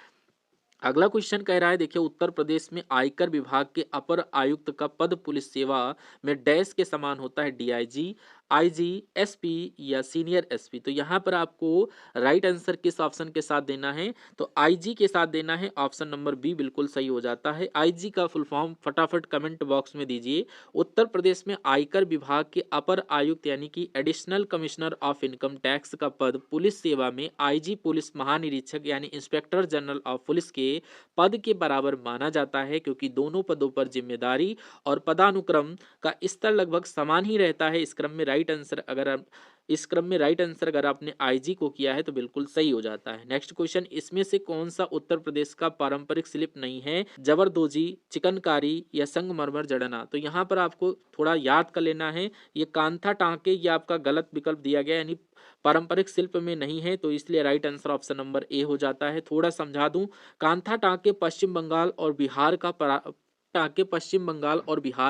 अगला क्वेश्चन कह रहा है देखिए उत्तर प्रदेश में आयकर विभाग के अपर आयुक्त का पद पुलिस सेवा में डैश के समान होता है? डीआईजी, आईजी, एसपी या सीनियर एसपी। तो यहाँ पर आपको राइट आंसर किस ऑप्शन के साथ देना है, तो आईजी के साथ देना है। ऑप्शन नंबर बी बिल्कुल सही हो जाता है। आईजी का फुल फॉर्म फटाफट कमेंट बॉक्स में दीजिए। उत्तर प्रदेश में आयकर विभाग के अपर आयुक्त यानी कि additional commissioner of income tax का पद पुलिस सेवा में आईजी पुलिस महानिरीक्षक यानी इंस्पेक्टर जनरल ऑफ पुलिस के पद के बराबर माना जाता है, क्योंकि दोनों पदों पर जिम्मेदारी और पदानुक्रम का स्तर लगभग समान ही रहता है। इस क्रम में राइट आंसर अगर आपने आईजी को किया है तो बिल्कुल सही हो जाता है। नेक्स्ट क्वेश्चन, इसमें से कौन सा उत्तर प्रदेश का पारंपरिक शिल्प नहीं है, जबरदोजी, चिकनकारी या संगमरमर जड़ना। तो यहाँ पर आपको थोड़ा याद कर लेना है, ये कांथा टांके ये आपका गलत विकल्प दिया गया, यानी पारंपरिक शिल्प में नहीं है, तो इसलिए राइट आंसर ऑप्शन नंबर ए हो जाता है। थोड़ा समझा दूं, कांथा टांके पश्चिम बंगाल और बिहार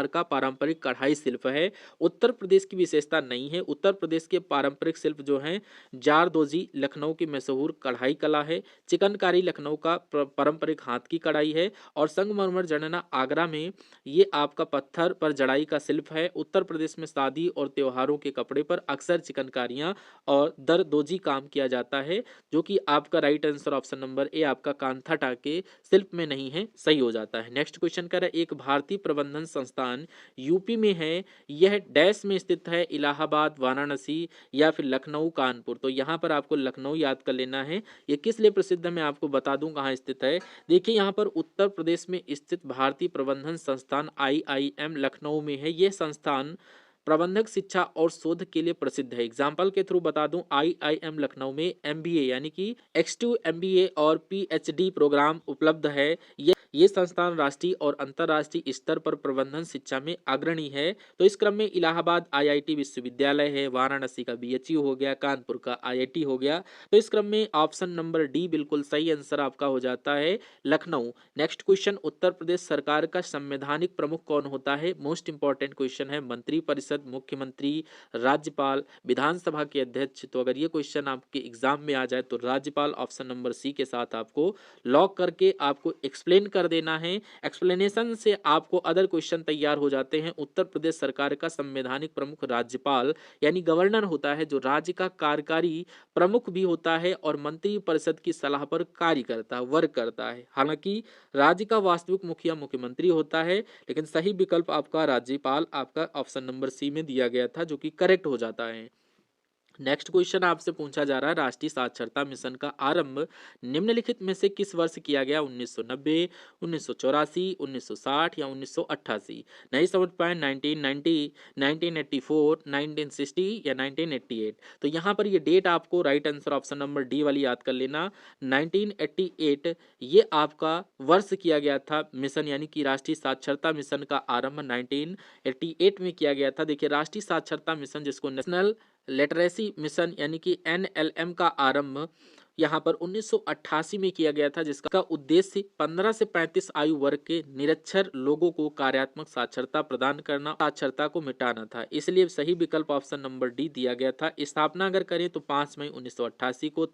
का पारंपरिक कढ़ाई शिल्प है, उत्तर प्रदेश की विशेषता नहीं है। उत्तर प्रदेश के पारंपरिक शिल्प जो हैं, जारदोजी लखनऊ की मशहूर कढ़ाई कला है, चिकनकारी लखनऊ का पारंपरिक हाथ की कढ़ाई है, और संगमरमर जड़ना आगरा में ये आपका पत्थर पर जड़ाई का शिल्प है। उत्तर प्रदेश में शादी और त्योहारों के कपड़े पर अक्सर चिकनकारियां और दरदोजी काम किया जाता है, जो कि आपका राइट आंसर ऑप्शन नंबर ए आपका कांथा टाके शिल्प में नहीं है, सही हो जाता है। नेक्स्ट क्वेश्चन कर एक भारतीय प्रबंधन संस्थान यूपी में है, यह डैश में स्थित है, इलाहाबाद, वाराणसी या फिर लखनऊ, कानपुर। तो यहाँ पर आपको लखनऊ याद कर लेना है। ये किस लिए प्रसिद्ध है मैं आपको बता दूं कहाँ स्थित है। देखिए यहाँ पर उत्तर प्रदेश में स्थित भारतीय प्रबंधन संस्थान आईआईएम लखनऊ में है। यह संस्थान प्रबंधक शिक्षा और शोध के लिए प्रसिद्ध है। एग्जाम्पल के थ्रू बता दूं, आईआईएम लखनऊ में एमबीए यानी कि एक्स2 एमबीए और पीएचडी प्रोग्राम उपलब्ध है। ये संस्थान राष्ट्रीय और अंतर्राष्ट्रीय स्तर पर प्रबंधन शिक्षा में अग्रणी है। तो इस क्रम में इलाहाबाद आईआईटी विश्वविद्यालय है, वाराणसी का बीएचयू हो गया, कानपुर का आईआईटी हो गया। तो इस क्रम में ऑप्शन नंबर डी बिल्कुल सही आंसर आपका हो जाता है, लखनऊ। नेक्स्ट क्वेश्चन, उत्तर प्रदेश सरकार का संवैधानिक प्रमुख कौन होता है। मोस्ट इंपॉर्टेंट क्वेश्चन है। मंत्री परिषद, मुख्यमंत्री, राज्यपाल, विधानसभा के अध्यक्ष। तो अगर ये क्वेश्चन आपके एग्जाम में आ जाए तो राज्यपाल ऑप्शन नंबर सी के साथ आपको लॉक करके आपको एक्सप्लेन कर देना है। एक्सप्लेनेशन से आपको अदर क्वेश्चन तैयार हो जाते हैं। उत्तर प्रदेश सरकार का संवैधानिक प्रमुख राज्यपाल यानी गवर्नर होता है, जो राज्य का कार्यकारी प्रमुख भी होता है और मंत्री परिषद की सलाह पर कार्य करता है, वर्क करता है। हालांकि राज्य का वास्तविक मुखिया मुख्यमंत्री होता है, लेकिन सही विकल्प आपका राज्यपाल आपका ऑप्शन नंबर सी में दिया गया था, जो कि करेक्ट हो जाता है। नेक्स्ट क्वेश्चन आपसे पूछा जा रहा है, राष्ट्रीय साक्षरता मिशन का आरंभ निम्नलिखित में से किस वर्ष किया गया। 1990, 1984, 1960 या 1988। नहीं समझ पाए, 1990, 1984, 1960 या 1988। तो यहाँ पर ये डेट आपको right answer option number D वाली याद कर लेना, 1988 ये आपका वर्ष किया गया था मिशन, यानी कि राष्ट्रीय साक्षरता मिशन का आरंभ 1988 में किया गया था। देखिए राष्ट्रीय साक्षरता मिशन, जिसको नेशनल लिटरेसी मिशन यानी कि एनएलएम का आरंभ यहाँ पर 1988 में किया गया था, जिसका उद्देश्य 15 से 35 आयु वर्ग के निरक्षर लोगों को कार्यात्मक साक्षरता प्रदान करना, साक्षरता को मिटाना था। इसलिए सही विकल्प ऑप्शन नंबर डी दिया गया था। स्थापना अगर करें तो 5 मई 1988 को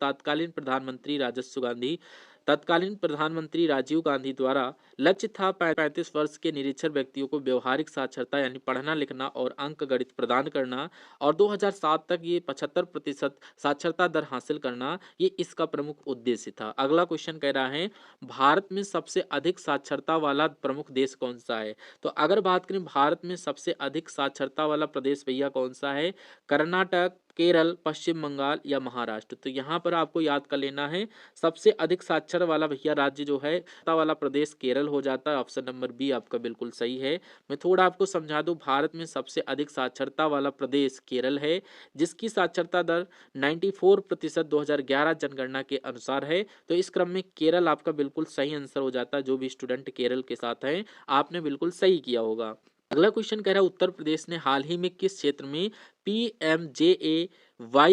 तत्कालीन प्रधानमंत्री राजीव गांधी द्वारा लक्ष्य था 35 वर्ष के निरक्षर व्यक्तियों को व्यवहारिक साक्षरता यानी पढ़ना लिखना और अंक गणित प्रदान करना, और 2007 तक ये 75% साक्षरता दर हासिल करना, ये इसका प्रमुख उद्देश्य था। अगला क्वेश्चन कह रहा है, भारत में सबसे अधिक साक्षरता वाला प्रमुख देश कौन सा है। तो अगर बात करें भारत में सबसे अधिक साक्षरता वाला प्रदेश भैया कौन सा है, कर्नाटक, केरल, पश्चिम बंगाल या महाराष्ट्र। तो यहाँ पर आपको याद कर लेना है, सबसे अधिक साक्षर वाला भैया राज्य जो है वाला प्रदेश केरल हो जाता है। ऑप्शन नंबर बी आपका बिल्कुल सही है। मैं थोड़ा आपको समझा दूं, भारत में सबसे अधिक साक्षरता वाला प्रदेश केरल है, जिसकी साक्षरता दर 94% 2011 जनगणना के अनुसार है। तो इस क्रम में केरल आपका बिल्कुल सही आंसर हो जाता है। जो भी स्टूडेंट केरल के साथ हैं, आपने बिल्कुल सही किया होगा। अगला क्वेश्चन कह रहा है, उत्तर प्रदेश ने हाल ही में किस क्षेत्र में PMJAY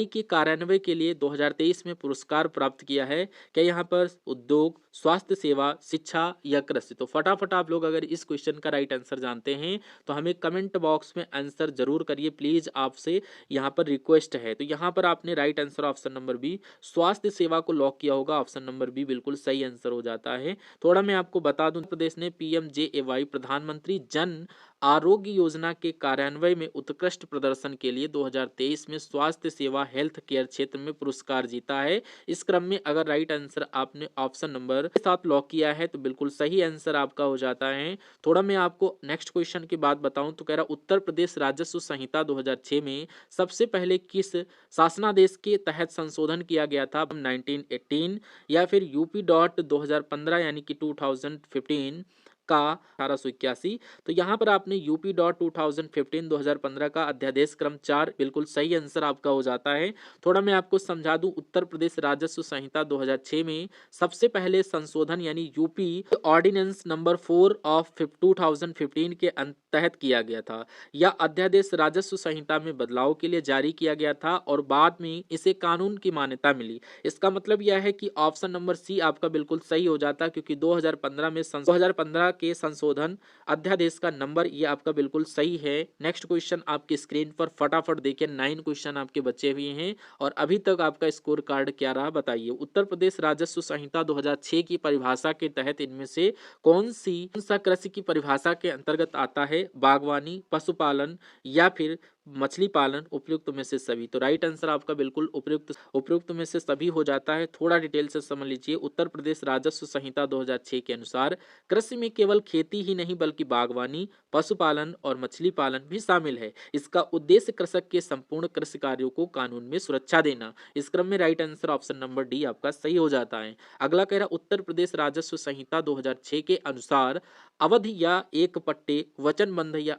के कार्यान्वयन के लिए 2023 में पुरस्कार प्राप्त किया है। क्या यहाँ पर उद्योग, स्वास्थ्य सेवा, शिक्षा या कृषि। तो फटाफट आप लोग अगर इस क्वेश्चन का राइट आंसर जानते हैं तो हमें कमेंट बॉक्स में आंसर जरूर करिए प्लीज, आपसे यहाँ पर रिक्वेस्ट है। तो यहाँ पर आपने right answer option number B स्वास्थ्य सेवा को लॉक किया होगा। ऑप्शन नंबर बी बिल्कुल सही आंसर हो जाता है। थोड़ा मैं आपको बता दूं, प्रदेश ने PMJAY प्रधानमंत्री जन आरोग्य योजना के कार्यान्वयन में उत्कृष्ट प्रदर्शन के लिए लिए 2023 में स्वास्थ्य सेवा हेल्थ केयर क्षेत्र में पुरस्कार जीता है। इस क्रम में अगर राइट आंसर आपने ऑप्शन नंबर के साथ लॉक किया है तो बिल्कुल सही आंसर आपका हो जाता है। थोड़ा मैं आपको नेक्स्ट क्वेश्चन की बात बताऊं तो कह रहा उत्तर प्रदेश राजस्व संहिता 2006 में सबसे पहले किस शासनादेश के तहत संशोधन किया गया था? 1918 या फिर यूपी डॉट 2015 यानी कि 2015 का 1881। तो यहाँ पर आपने यूपी डॉट 2015 का अध्यादेश क्रम 4 बिल्कुल सही आंसर आपका हो जाता है। थोड़ा मैं आपको समझा दूं, उत्तर प्रदेश राजस्व संहिता 2006 में सबसे पहले संशोधन यानी यूपी ऑर्डिनेंस नंबर 4 ऑफ 2015 के तहत किया गया था। यह अध्यादेश राजस्व संहिता में बदलाव के लिए जारी किया गया था और बाद में इसे कानून की मान्यता मिली। इसका मतलब यह है कि ऑप्शन नंबर सी आपका बिल्कुल सही हो जाता है, क्योंकि 2015 में 2015 के संशोधन अध्यादेश का नंबर ये आपका बिल्कुल सही है। नेक्स्ट क्वेश्चन आपकी स्क्रीन पर फटाफट देखिए, 9 क्वेश्चन आपके बचे हुए हैं और अभी तक आपका स्कोर कार्ड क्या रहा बताइए। उत्तर प्रदेश राजस्व संहिता 2006 की परिभाषा के तहत इनमें से कौन सा कृषि की परिभाषा के अंतर्गत आता है? बागवानी, पशुपालन या फिर मछली पालन, उपयुक्त में से सभी। तो राइट आंसर आपका बिल्कुल उपयुक्त में से सभी हो जाता है। थोड़ा डिटेल से समझ लीजिए। उत्तर प्रदेश राजस्व संहिता 2006 के अनुसार कृषि में केवल खेती ही नहीं बल्कि बागवानी, पशुपालन और मछली पालन भी शामिल है। इसका उद्देश्य कृषक के संपूर्ण कृषि कार्यों को कानून में सुरक्षा देना। इस क्रम में right answer option number D आपका सही हो जाता है। अगला कह रहा उत्तर प्रदेश राजस्व संहिता 2006 के अनुसार अवधि या एक पट्टे, वचनबंध या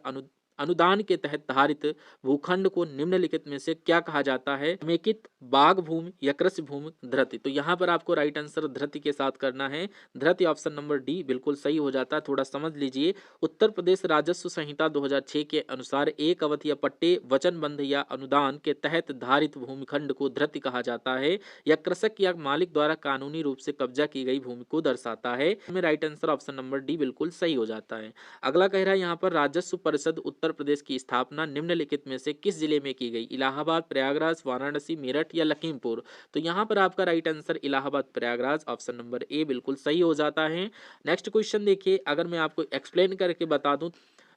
अनुदान के तहत धारित भूखंड को निम्नलिखित में से क्या कहा जाता है? समेकित, बाग भूमि या कृषि भूमि, धृति। तो यहाँ पर आपको राइट आंसर धृति के साथ करना है। धृति ऑप्शन नंबर डी बिल्कुल सही हो जाता है। थोड़ा समझ लीजिए। उत्तर प्रदेश राजस्व संहिता 2006 के अनुसार एक अवधि या पट्टे, वचनबंध या अनुदान के तहत धारित भूमिखंड को धृति कहा जाता है। यह कृषक या मालिक द्वारा कानूनी रूप से कब्जा की गई भूमि को दर्शाता है। इसमें right answer option number D बिल्कुल सही हो जाता है। अगला कह रहा है यहाँ पर राजस्व परिषद उत्तर प्रदेश की स्थापना निम्नलिखित में से किस जिले में की गई? इलाहाबाद, प्रयागराज, वाराणसी, मेरठ या लखीमपुर। तो यहाँ पर आपका right answer Allahabad Prayagraj option number ए बिल्कुल सही हो जाता है। नेक्स्ट क्वेश्चन देखिए, अगर मैं आपको एक्सप्लेन करके बता दूं,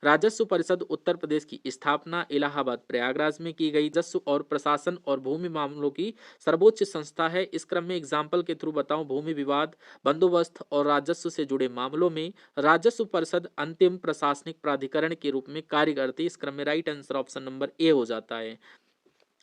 राजस्व परिषद उत्तर प्रदेश की स्थापना इलाहाबाद प्रयागराज में की गई। राजस्व और प्रशासन और भूमि मामलों की सर्वोच्च संस्था है। इस क्रम में एग्जाम्पल के थ्रू बताऊं, भूमि विवाद, बंदोबस्त और राजस्व से जुड़े मामलों में राजस्व परिषद अंतिम प्रशासनिक प्राधिकरण के रूप में कार्य करती है। इस क्रम में राइट आंसर ऑप्शन नंबर ए हो जाता है।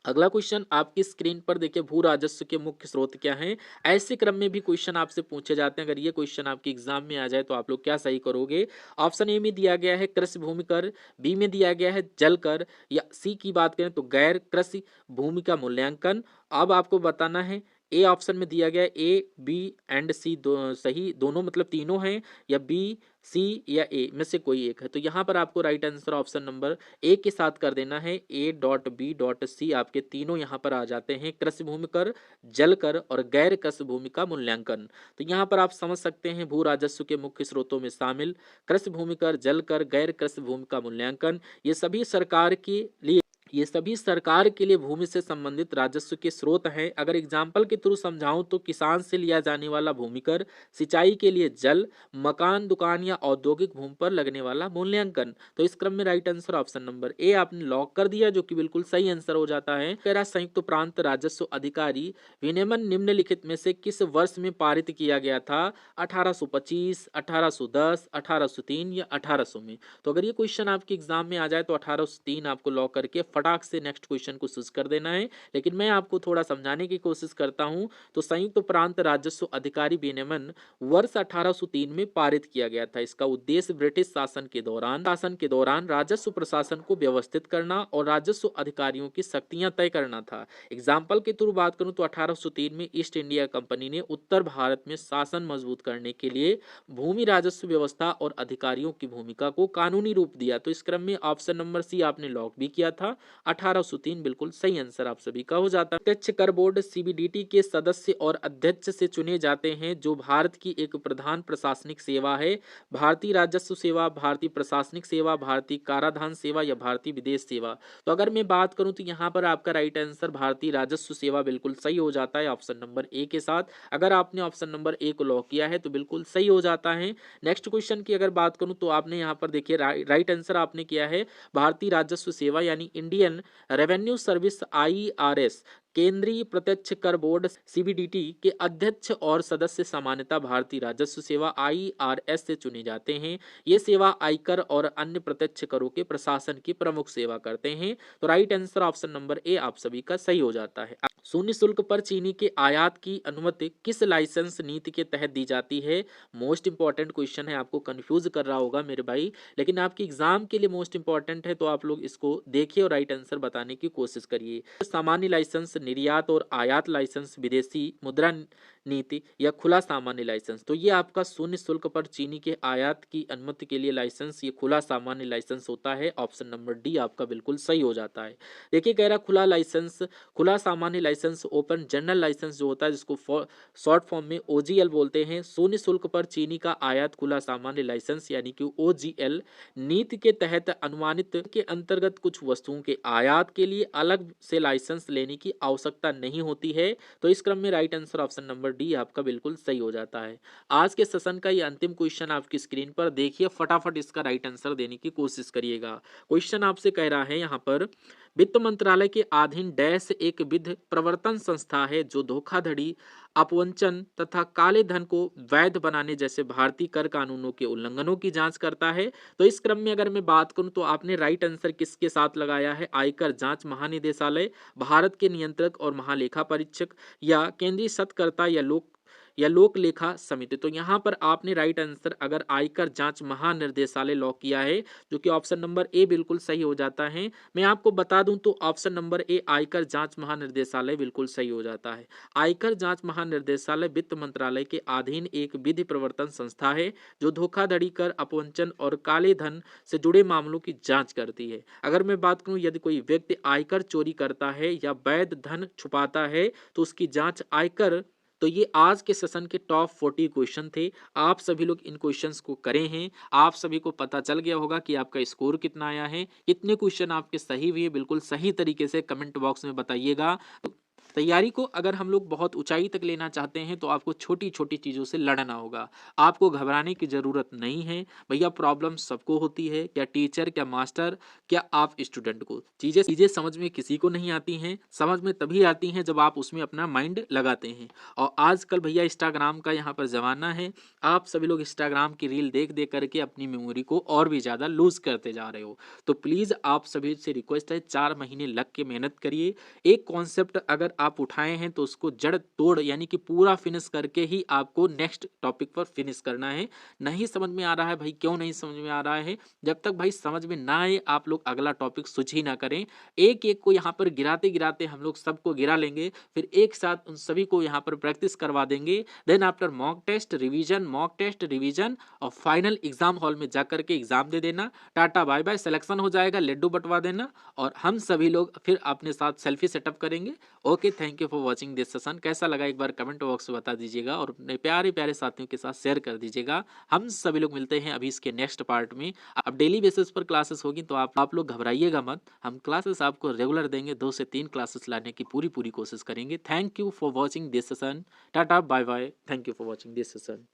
अगला क्वेश्चन आपकी स्क्रीन पर देखिए, भू राजस्व के मुख्य स्रोत क्या हैं? ऐसे क्रम में भी क्वेश्चन आपसे पूछे जाते हैं। अगर ये क्वेश्चन आपके एग्जाम में आ जाए तो आप लोग क्या सही करोगे? ऑप्शन ए में दिया गया है कृषि भूमि कर, बी में दिया गया है जल कर, या सी की बात करें तो गैर कृषि भूमि का मूल्यांकन। अब आपको बताना है, ए ऑप्शन में दिया गया है ए, बी एंड सी सही दोनों मतलब तीनों हैं, या बी, सी या ए में से कोई एक है। तो यहाँ पर आपको right answer option number A के साथ कर देना है। A dot B dot C आपके तीनों यहाँ पर आ जाते हैं, कृषि भूमि कर, जल कर और गैर कृषि भूमि का मूल्यांकन। तो यहाँ पर आप समझ सकते हैं भू राजस्व के मुख्य स्रोतों में शामिल कृषि भूमि कर, जल कर, गैर कृषि भूमि का मूल्यांकन, ये सभी सरकार के लिए भूमि से संबंधित राजस्व के स्रोत हैं। अगर एग्जाम्पल के थ्रू समझाऊं तो किसान से लिया जाने वाला भूमि कर, सिंचाई के लिए जल, मकान, दुकान या औद्योगिक भूमि पर लगने वाला मूल्यांकन। तो इस क्रम में राइट आंसर ऑप्शन नंबर ए आपने लॉक कर दिया, जो कि बिल्कुल सही आंसर हो जाता है। संयुक्त प्रांत राजस्व अधिकारी विनियमन निम्नलिखित में से किस वर्ष में पारित किया गया था? 1825, 1810, 1803 या 1800 में। तो अगर ये क्वेश्चन आपके एग्जाम में आ जाए तो 1803 आपको लॉक करके फटाक से नेक्स्ट क्वेश्चन को चूज कर देना है। लेकिन मैं आपको थोड़ा समझाने की कोशिश करता हूं। तो संयुक्त प्रांत राजस्व अधिकारी विनियमन वर्ष 1803 में पारित किया गया था। इसका उद्देश्य ब्रिटिश शासन के दौरान राजस्व प्रशासन को व्यवस्थित करना और राजस्व अधिकारियों की शक्तियां तय करना था। एग्जाम्पल के थ्रू बात करूं तो 1803 में ईस्ट इंडिया कंपनी ने उत्तर भारत में शासन मजबूत करने के लिए भूमि राजस्व व्यवस्था और अधिकारियों की भूमिका को कानूनी रूप दिया। तो इस क्रम में ऑप्शन नंबर सी आपने लॉक भी किया था, 1803 बिल्कुल सही आंसर आप सभी का हो जाता है। प्रत्यक्ष कर बोर्ड सीबीडीटी के सदस्य और अध्यक्ष से चुने जाते हैं, जो भारत की एक प्रधान प्रशासनिक सेवा है। भारतीय राजस्व सेवा, भारतीय प्रशासनिक सेवा, भारतीय कराधान सेवा या भारतीय विदेश सेवा। तो अगर मैं बात करूं तो यहाँ पर आपका राइट आंसर भारतीय राजस्व सेवा बिल्कुल सही हो जाता है ऑप्शन नंबर ए के साथ। अगर आपने ऑप्शन नंबर ए को लॉक किया है तो बिल्कुल सही हो जाता है। नेक्स्ट क्वेश्चन की अगर बात करूं तो आपने यहाँ पर देखिए राइट आंसर आपने किया है भारतीय राजस्व सेवा यानी Indian Indian revenue service IRS, केंद्रीय प्रत्यक्ष कर बोर्ड CBDT के अध्यक्ष और सदस्य सामान्यतः भारतीय राजस्व सेवा IRS से चुने जाते हैं। ये सेवा आयकर और अन्य प्रत्यक्ष करों के प्रशासन की प्रमुख सेवा करते हैं। तो राइट आंसर ऑप्शन नंबर ए आप सभी का सही हो जाता है। शून्य शुल्क पर चीनी के आयात की अनुमति किस लाइसेंस नीति के तहत दी जाती है? मोस्ट इंपॉर्टेंट क्वेश्चन है, आपको कंफ्यूज कर रहा होगा मेरे भाई, लेकिन आपके एग्जाम के लिए मोस्ट इंपॉर्टेंट है, तो आप लोग इसको देखिए और राइट आंसर बताने की कोशिश करिए। सामान्य लाइसेंस, निर्यात और आयात लाइसेंस, विदेशी मुद्रा नीति या खुला सामान्य लाइसेंस। तो ये आपका शून्य शुल्क पर चीनी के आयात की अनुमति के लिए लाइसेंस ये खुला सामान्य लाइसेंस होता है। ऑप्शन नंबर डी आपका बिल्कुल सही हो जाता है। देखिए कह रहा खुला लाइसेंस, खुला सामान्य लाइसेंस, ओपन जनरल लाइसेंस जो होता है जिसको शॉर्ट फॉर्म में OGL बोलते हैं। शून्य शुल्क पर चीनी का आयात खुला सामान्य लाइसेंस यानी कि OGL नीति के तहत अनुमानित के अंतर्गत कुछ वस्तुओं के आयात के लिए अलग से लाइसेंस लेने की आवश्यकता नहीं होती है। तो इस क्रम में right answer option number D आपका बिल्कुल सही हो जाता है। आज के सेशन का ये अंतिम क्वेश्चन आपकी स्क्रीन पर देखिए, फटाफट इसका राइट आंसर देने की कोशिश करिएगा। क्वेश्चन आपसे कह रहा है यहाँ पर, वित्त मंत्रालय के अधीन डैश एक विधि प्रवर्तन संस्था है जो धोखाधड़ी, अपवंचन तथा काले धन को वैध बनाने जैसे भारतीय कर कानूनों के उल्लंघनों की जांच करता है। तो इस क्रम में अगर मैं बात करूं तो आपने राइट आंसर किसके साथ लगाया है? आयकर जांच महानिदेशालय, भारत के नियंत्रक और महालेखा परीक्षक, या केंद्रीय सत्कर्ता या लोक लेखा समिति। तो यहाँ पर आपने राइट आंसर अगर आयकर जांच महानिर्देशालय लॉक किया है, जो कि ऑप्शन नंबर ए बिल्कुल सही हो जाता है। मैं आपको बता दूं तो ऑप्शन नंबर ए आयकर जांच महानिर्देशालय बिल्कुल सही हो जाता है। आयकर जांच महानिर्देशालय वित्त मंत्रालय के अधीन एक विधि प्रवर्तन संस्था है जो धोखाधड़ी, कर, अपवंचन और काले धन से जुड़े मामलों की जांच करती है। अगर मैं बात करूं यदि कोई व्यक्ति आयकर चोरी करता है या वैध धन छुपाता है तो उसकी जांच आयकर। तो ये आज के सेशन के टॉप 40 क्वेश्चन थे। आप सभी लोग इन क्वेश्चंस को करें हैं। आप सभी को पता चल गया होगा कि आपका स्कोर कितना आया है, कितने क्वेश्चन आपके सही हुए, बिल्कुल सही तरीके से कमेंट बॉक्स में बताइएगा। तैयारी को अगर हम लोग बहुत ऊंचाई तक लेना चाहते हैं तो आपको छोटी छोटी चीज़ों से लड़ना होगा। आपको घबराने की ज़रूरत नहीं है भैया। प्रॉब्लम सबको होती है, क्या टीचर, क्या मास्टर, क्या आप स्टूडेंट को। चीज़ें समझ में किसी को नहीं आती हैं, समझ में तभी आती हैं जब आप उसमें अपना माइंड लगाते हैं। और आजकल भैया इंस्टाग्राम का यहाँ पर ज़माना है। आप सभी लोग इंस्टाग्राम की रील देख देख करके अपनी मेमोरी को और भी ज़्यादा लूज करते जा रहे हो। तो प्लीज़ आप सभी से रिक्वेस्ट है, 4 महीने लग के मेहनत करिए। एक कॉन्सेप्ट अगर आप उठाए हैं तो उसको जड़ तोड़ यानी कि पूरा फिनिश करके ही आपको नेक्स्ट टॉपिक पर फिनिश करना है। नहीं समझ में आ रहा है भाई, क्यों नहीं समझ में आ रहा है? जब तक भाई समझ में ना आए आप लोग अगला टॉपिक स्विच ही ना करें। एक एक को यहाँ पर गिराते गिराते हम लोग सबको गिरा लेंगे, फिर एक साथ उन सभी को यहाँ पर प्रैक्टिस करवा देंगे। Then after mock test revision, mock test revision और फाइनल एग्जाम हॉल में जाकर के एग्जाम दे देना। टाटा बाय बाय, सिलेक्शन हो जाएगा, लड्डू बंटवा देना और हम सभी लोग फिर अपने साथ सेल्फी सेटअप करेंगे। Okay, thank you for watching this session. कैसा लगा एक बार कमेंट बॉक्स में बता दीजिएगा और अपने प्यारे प्यारे साथियों के साथ शेयर कर दीजिएगा। हम सभी लोग मिलते हैं अभी इसके नेक्स्ट पार्ट में। अब डेली बेसिस पर क्लासेस होगी तो आप लोग घबराइएगा मत। हम क्लासेस आपको रेगुलर देंगे, 2 से 3 क्लासेस लाने की पूरी कोशिश करेंगे। Thank you for watching this session. Tata bye bye, thank you for watching this session.